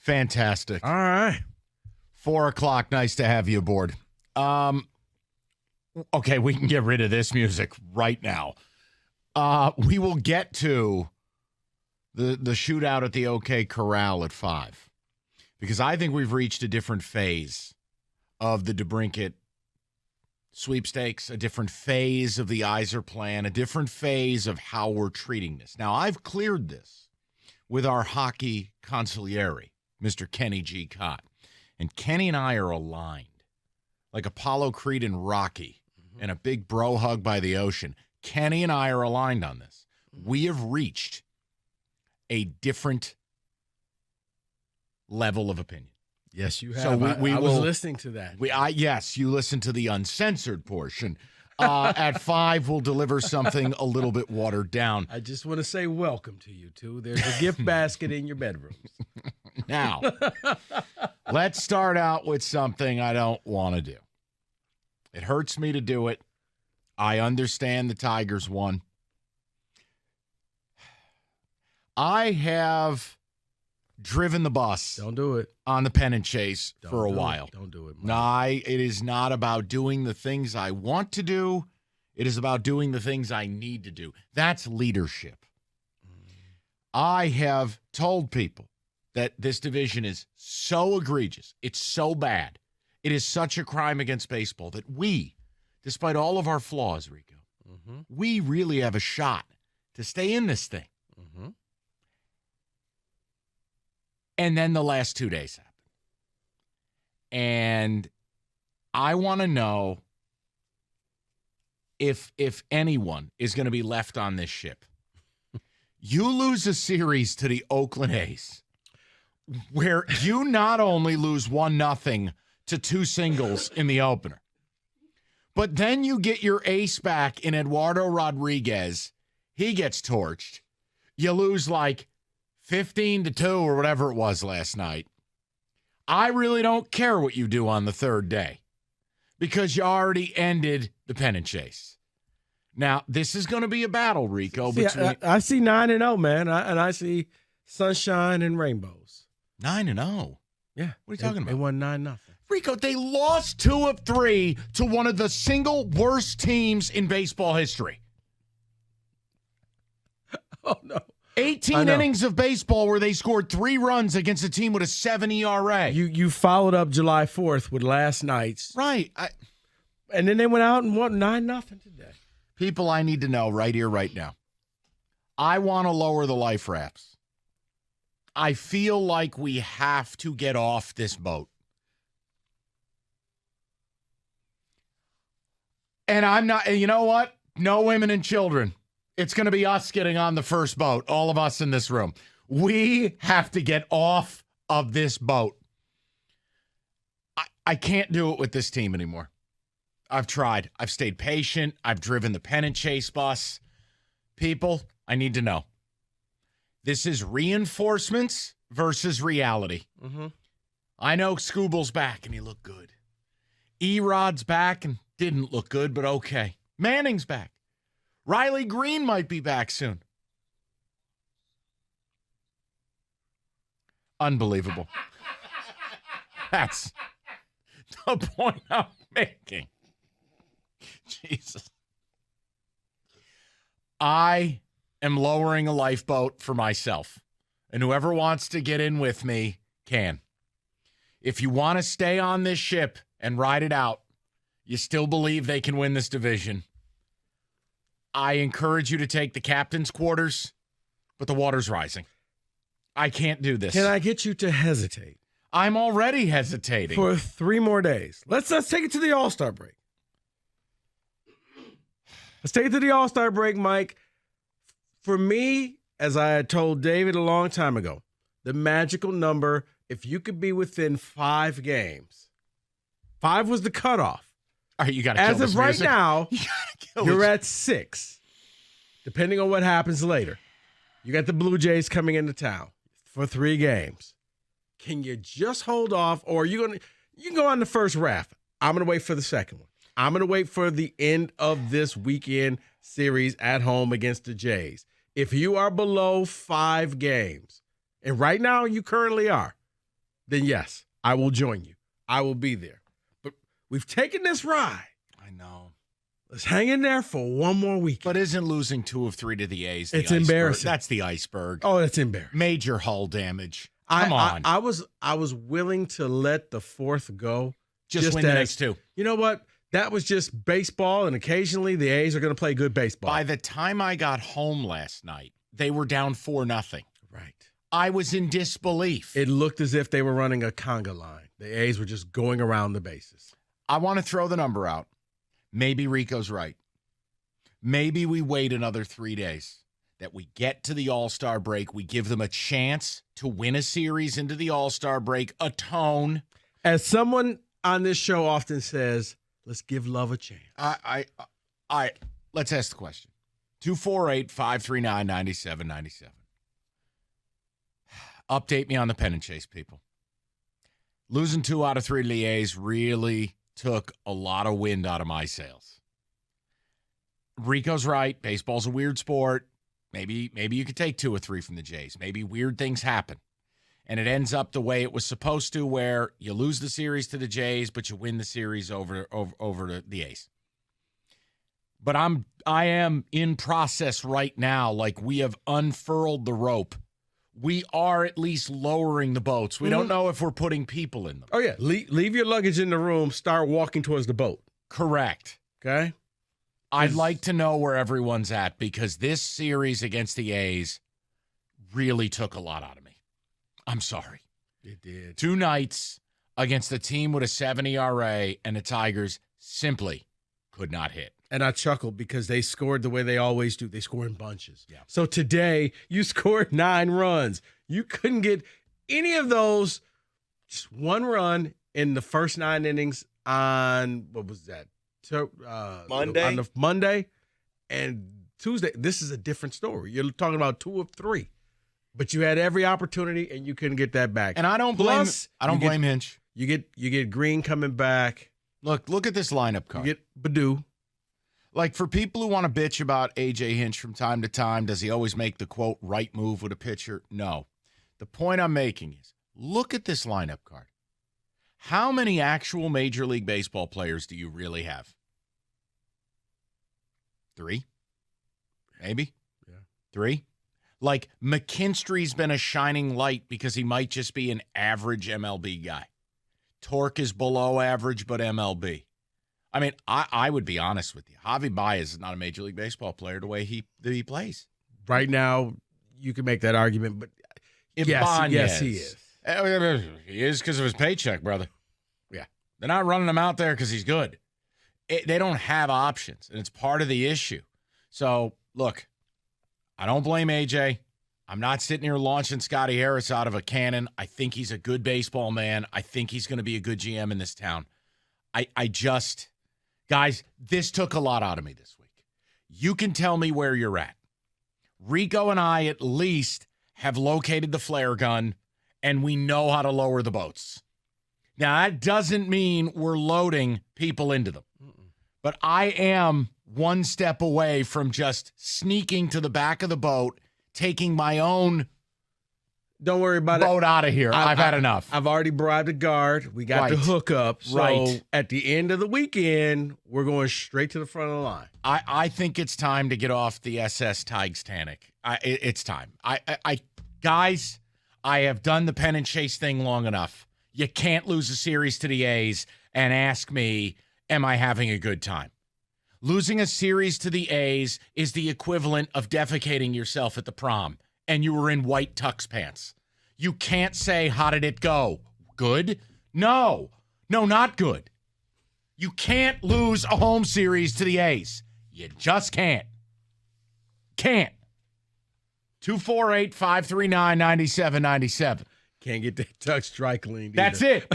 Fantastic. All right. 4 o'clock. Nice to have you aboard. Okay, we can get rid of this music right now. We will get to the shootout at the OK Corral at 5, because I think we've reached a different phase of the DeBrincat sweepstakes, a different phase of the Iser plan, a different phase of how we're treating this. Now, I've cleared this with our hockey consigliere, Mr. Kenny G. Cott. And Kenny and I are aligned, like Apollo Creed and Rocky, and a big bro hug by the ocean. Kenny and I are aligned on this. We have reached a different level of opinion. Yes, you have. So we I will, was listening to that. Yes, you listen to the uncensored portion. At 5, we'll deliver something a little bit watered down. I just want to say welcome to you two. There's a gift basket in your bedrooms. Now, let's start out with something I don't want to do. It hurts me to do it. I understand the Tigers won. I have driven the bus. Don't do it. On the pennant chase for a while. Don't do it. No, it is not about doing the things I want to do. It is about doing the things I need to do. That's leadership. I have told people that this division is so egregious. It's so bad. It is such a crime against baseball that we, despite all of our flaws, Rico, we really have a shot to stay in this thing. And then the last 2 days happen. And I want to know if anyone is going to be left on this ship. You lose a series to the Oakland A's, where you not only lose 1-0 to 2 singles in the opener, but then you get your ace back in Eduardo Rodriguez. He gets torched. You lose like 15-2 or whatever it was last night. I really don't care what you do on the third day, because you already ended the pennant chase. Now, this is going to be a battle, Rico. I see 9-0, man, and I see sunshine and rainbows. 9-0? Yeah. What are you talking about? They won 9-0. Rico, they lost 2 of 3 to one of the single worst teams in baseball history. Oh, no. 18 innings of baseball where they scored 3 runs against a team with a 7 ERA. You followed up July 4th with last night's. Right. And then they went out and won 9-0 today. People, I need to know right here, right now. I want to lower the life rafts. I feel like we have to get off this boat. And I'm not, you know what? No women and children. It's going to be us getting on the first boat, all of us in this room. We have to get off of this boat. I can't do it with this team anymore. I've tried. I've stayed patient. I've driven the pennant chase bus. People, I need to know. This is reinforcements versus reality. I know Scooble's back and he looked good. Erod's back and didn't look good, but okay. Manning's back. Riley Green might be back soon. Unbelievable. That's the point I'm making. Jesus. I am lowering a lifeboat for myself, and whoever wants to get in with me can. If you want to stay on this ship and ride it out, you still believe they can win this division, I encourage you to take the captain's quarters, but the water's rising. I can't do this. Can I get you to hesitate? I'm already hesitating. For 3 more days. Let's take it to the All-Star break. Let's take it to the All-Star break, Mike. For me, as I had told David a long time ago, the magical number, if you could be within 5 games, 5 was the cutoff. All right, you got to kill As this of right music. now, you're at 6, depending on what happens later. You got the Blue Jays coming into town for 3 games. Can you just hold off, or you can go on the first raft? I'm going to wait for the second one. I'm going to wait for the end of this weekend series at home against the Jays. If you are below 5 games, and right now you currently are, then yes, I will join you. I will be there. But we've taken this ride. I know. Let's hang in there for one more week. But isn't losing 2 of 3 to the A's the It's iceberg? embarrassing. That's the iceberg. Oh, that's embarrassing. Major hull damage. Come on. I was willing to let the fourth go. Just win the next 2. You know what? That was just baseball, and occasionally the A's are going to play good baseball. By the time I got home last night, they were down 4-0. Right. I was in disbelief. It looked as if they were running a conga line. The A's were just going around the bases. I want to throw the number out. Maybe Rico's right. Maybe we wait another 3 days, that we get to the All-Star break. We give them a chance to win a series into the All-Star break, atone. As someone on this show often says, let's give love a chance. Let's ask the question. 248-539-9797. Update me on the pennant chase, people. Losing 2 out of 3 to the A's really took a lot of wind out of my sails. Rico's right. Baseball's a weird sport. Maybe you could take 2 or 3 from the Jays. Maybe weird things happen. And it ends up the way it was supposed to, where you lose the series to the Jays, but you win the series over the A's. But I am in process right now, like we have unfurled the rope. We are at least lowering the boats. We don't know if we're putting people in them. Oh, yeah. Leave your luggage in the room. Start walking towards the boat. Correct. Okay? I'd like to know where everyone's at, because this series against the A's really took a lot out of me. I'm sorry. It did. 2 nights against a team with a 7 ERA, and the Tigers simply could not hit. And I chuckled because they scored the way they always do. They score in bunches. Yeah. So today, you scored 9 runs. You couldn't get any of those. Just 1 run in the first 9 innings on, what was that? Monday? On the Monday. And Tuesday, this is a different story. You're talking about 2 of 3. But you had every opportunity, and you couldn't get that back. And I don't blame Hinch. You get Green coming back. Look at this lineup card. You get Baду. Like, for people who want to bitch about A.J. Hinch from time to time, does he always make the, quote, right move with a pitcher? No. The point I'm making is, look at this lineup card. How many actual Major League Baseball players do you really have? 3? Maybe? Yeah. 3? Like, McKinstry's been a shining light because he might just be an average MLB guy. Torque is below average, but MLB. I mean, I would be honest with you. Javi Baez is not a Major League Baseball player the way he plays. Right now, you can make that argument, but yes, he is. He is because of his paycheck, brother. Yeah. They're not running him out there because he's good. They don't have options, and it's part of the issue. So, look, I don't blame AJ. I'm not sitting here launching Scotty Harris out of a cannon. I think he's a good baseball man. I think he's going to be a good GM in this town. Guys, this took a lot out of me this week. You can tell me where you're at. Rico and I at least have located the flare gun, and we know how to lower the boats. Now, that doesn't mean we're loading people into them. But I am one step away from just sneaking to the back of the boat, taking my own Don't worry about boat out of here. I've had enough. I've already bribed a guard. We got the hookup. So at the end of the weekend, we're going straight to the front of the line. I think it's time to get off the SS Tigers Titanic. It's time. Guys, I have done the pen and chase thing long enough. You can't lose a series to the A's and ask me, am I having a good time? Losing a series to the A's is the equivalent of defecating yourself at the prom, and you were in white tux pants. You can't say, how did it go? Good? No, not good. You can't lose a home series to the A's. You just can't. Can't. 248-539-9797. Can't get that tux dry cleaned either. That's it.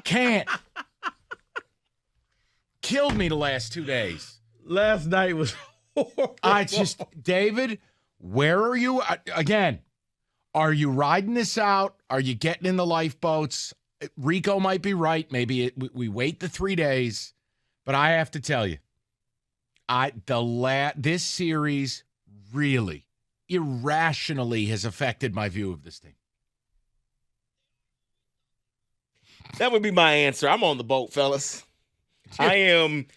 Can't. Killed me the last 2 days. Last night was horrible. David, where are you? Again, are you riding this out? Are you getting in the lifeboats? Rico might be right. Maybe we wait the 3 days. But I have to tell you, this series really, irrationally has affected my view of this team. That would be my answer. I'm on the boat, fellas. I am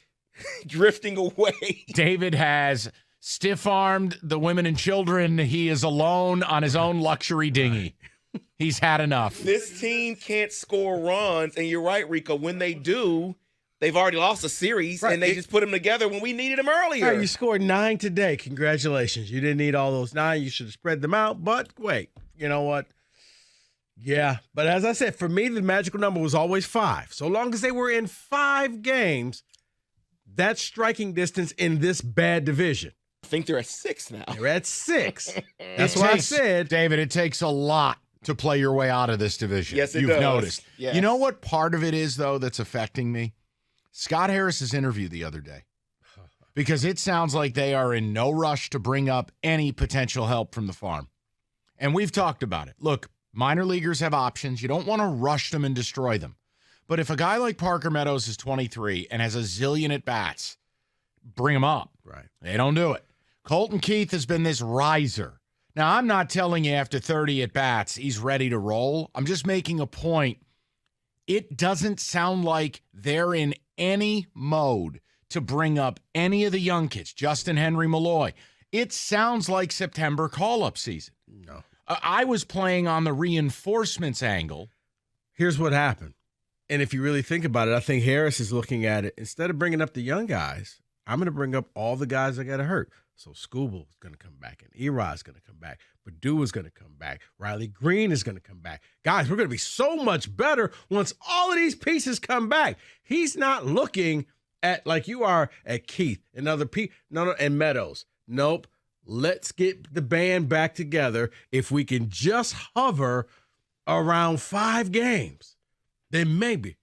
drifting away. David has stiff-armed the women and children. He is alone on his own luxury dinghy. He's had enough. This team can't score runs, and you're right, Rico. When they do, they've already lost a series, and they just put them together when we needed them earlier. Right, you scored 9 today. Congratulations. You didn't need all those 9. You should have spread them out. But wait, you know what? Yeah, but as I said, for me, the magical number was always 5. So long as they were in 5 games, that's striking distance in this bad division. I think they're at 6 now. They're at 6. That's why I said, David, it takes a lot to play your way out of this division. Yes, it You've does. noticed. Yes. You know what part of it is, though, that's affecting me? Scott Harris's interview the other day. Because it sounds like they are in no rush to bring up any potential help from the farm. And we've talked about it. Look, minor leaguers have options. You don't want to rush them and destroy them. But if a guy like Parker Meadows is 23 and has a zillion at-bats, bring him up. right. They don't do it. Colton Keith has been this riser. Now, I'm not telling you after 30 at-bats he's ready to roll. I'm just making a point. It doesn't sound like they're in any mode to bring up any of the young kids, Justin Henry Malloy. It sounds like September call-up season. No. I was playing on the reinforcements angle. Here's what happened. And if you really think about it, I think Harris is looking at it. Instead of bringing up the young guys, I'm going to bring up all the guys that got hurt. So Skubal is going to come back, and Erod's going to come back. Purdue is going to come back. Riley Green is going to come back. Guys, we're going to be so much better once all of these pieces come back. He's not looking at like you are at Keith and other people, and Meadows. Nope. Let's get the band back together. If we can just hover around 5 games, then maybe.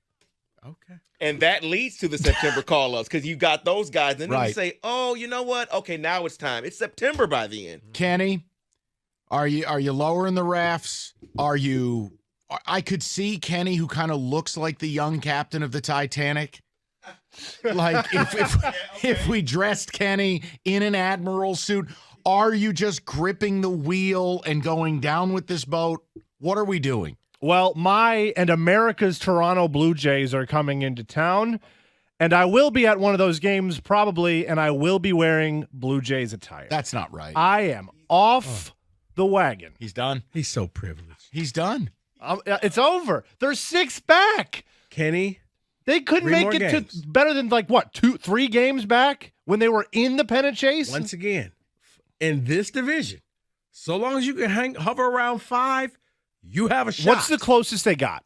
Okay. And that leads to the September call-ups because you've got those guys. And then you say, oh, you know what? Okay, now it's time. It's September by the end. Kenny, are you lowering the rafts? I could see Kenny, who kind of looks like the young captain of the Titanic. Like if we dressed Kenny in an admiral suit, are you just gripping the wheel and going down with this boat? What are we doing? Well, my and America's Toronto Blue Jays are coming into town, and I will be at one of those games probably, and I will be wearing Blue Jays attire. That's not right. I am off the wagon. He's done. He's so privileged. He's done. It's over. They're 6 back. Kenny, They couldn't 3 make more it games. to better than 2-3 games back when they were in the pennant chase. once again, in this division, so long as you can hover around 5, you have a shot. What's the closest they got?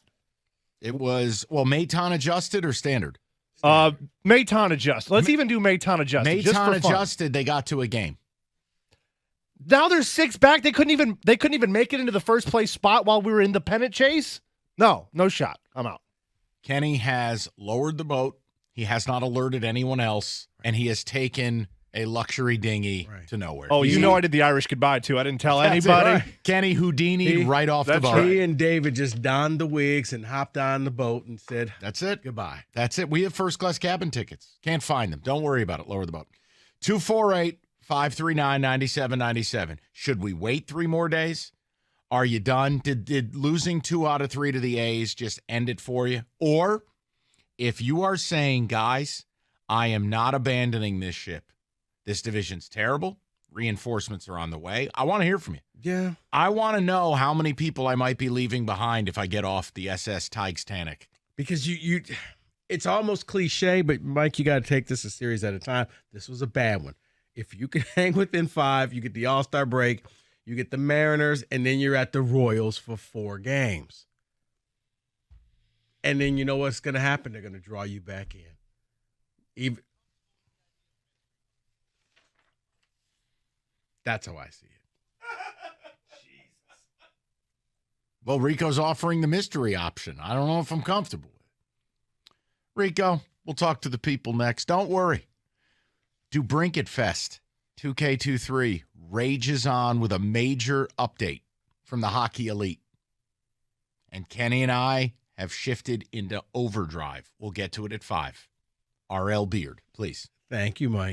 It was, Maton adjusted or standard? Maton adjust. Let's even do Maton adjusted. just Maton for fun. adjusted, they got to a game. Now they're 6 back. They couldn't even make it into the first place spot while we were in the pennant chase. No shot. I'm out. Kenny has lowered the boat. He has not alerted anyone else, and he has taken a luxury dinghy to nowhere. Oh, you know I did the Irish goodbye too. I didn't tell That's anybody. it, right. Kenny Houdini right off the boat. He and David just donned the wigs and hopped on the boat and said, That's it. goodbye. That's it. We have first-class cabin tickets. Can't find them. Don't worry about it. Lower the boat. 248-539-9797. Should we wait 3 more days? Are you done? Did losing 2 out of 3 to the A's just end it for you? Or if you are saying, guys, I am not abandoning this ship. This division's terrible. Reinforcements are on the way. I want to hear from you. Yeah. I want to know how many people I might be leaving behind if I get off the SS Titanic. Because you it's almost cliche, but Mike, you got to take this a series at a time. This was a bad one. If you can hang within 5, you get the All-Star break, you get the Mariners, and then you're at the Royals for 4 games. And then you know what's going to happen? They're going to draw you back in. That's how I see it. Well, Rico's offering the mystery option. I don't know if I'm comfortable with it. Rico, we'll talk to the people next. Don't worry. Dubrinket Fest 2K23 rages on with a major update from the Hockey Elite. And Kenny and I have shifted into overdrive. We'll get to it at 5. RL Beard, please. Thank you, Mike.